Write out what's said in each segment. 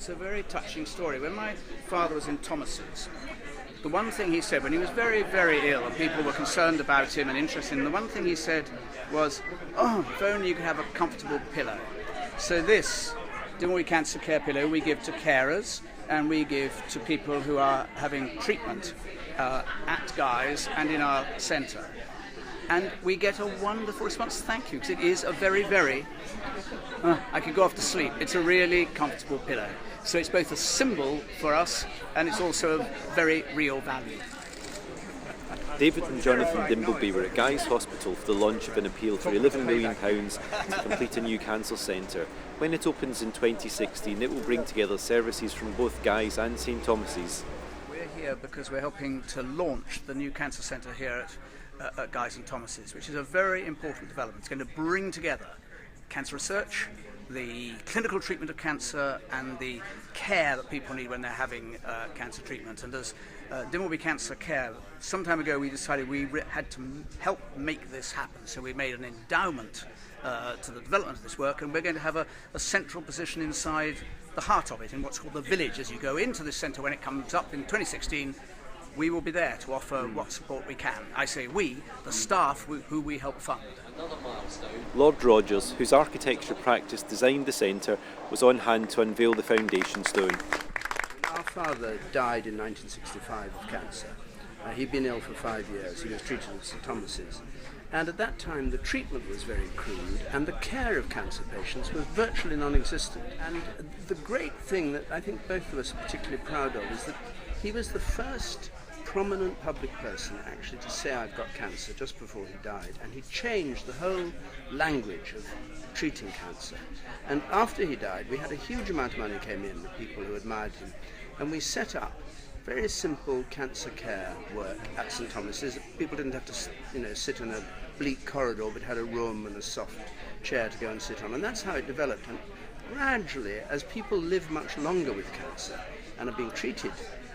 It's a very touching story. When my father was in Thomas's, the one thing he said when he was very, very ill and people were concerned about him and interested in him, the one thing he said was, "Oh, if only you could have a comfortable pillow." So this Dimbleby Cancer Care Pillow we give to carers and we give to people who are having treatment at Guy's and in our centre. And we get a wonderful response. Thank you, because it is a very, very, I could go off to sleep. It's a really comfortable pillow. So it's both a symbol for us and it's also of very real value. David and Jonathan Dimbleby were at Guy's Hospital for the launch of an appeal for £11 million to complete a new cancer centre. When it opens in 2016, it will bring together services from both Guy's and St Thomas's. We're here because we're helping to launch the new cancer centre here at Guy's and Thomas's, which is a very important development. It's going to bring together cancer research, the clinical treatment of cancer and the care that people need when they're having cancer treatment. And as Dimbleby Cancer Care, some time ago we decided we had to help make this happen. So we made an endowment to the development of this work, and we're going to have a central position inside the heart of it, in what's called the village. As you go into this centre when it comes up in 2016, we will be there to offer what support we can. I say we, the staff who we help fund. Lord Rogers, whose architecture practice designed the centre, was on hand to unveil the foundation stone. Our father died in 1965 of cancer. He'd been ill for 5 years. He was treated at St Thomas's. And at that time the treatment was very crude and the care of cancer patients was virtually non-existent. And the great thing that I think both of us are particularly proud of is that he was the first prominent public person actually to say I've got cancer just before he died, and he changed the whole language of treating cancer. And after he died we had a huge amount of money came in with people who admired him, and we set up very simple cancer care work at St Thomas's. People didn't have to sit in a bleak corridor, but had a room and a soft chair to go and sit on, and that's how it developed. And gradually, as people live much longer with cancer and are being treated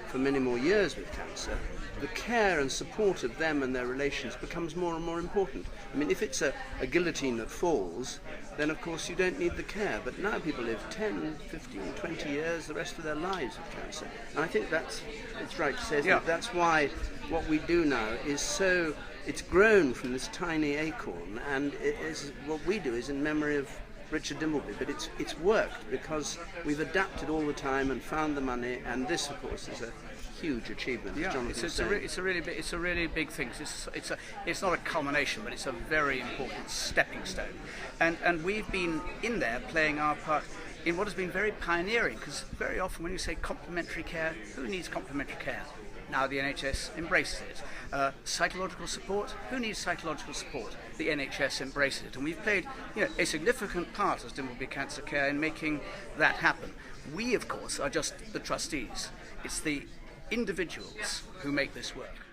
for many more years with cancer, the care and support of them and their relations becomes more and more important. I mean, if it's a guillotine that falls, then of course you don't need the care, but now people live 10, 15, 20 years, the rest of their lives with cancer. And I think it's right to say that's why what we do now is it's grown from this tiny acorn, and what we do is in memory of Richard Dimbleby, but it's worked because we've adapted all the time and found the money, and this of course is a huge achievement. Yeah, it's a really big thing. It's not a culmination, but it's a very important stepping stone, and we've been in there playing our part in what has been very pioneering, because very often when you say complementary care, who needs complementary care? Now the NHS embraces it. Psychological support, who needs psychological support? The NHS embraces it. And we've played a significant part as Dimbleby Cancer Care in making that happen. We, of course, are just the trustees. It's the individuals who make this work.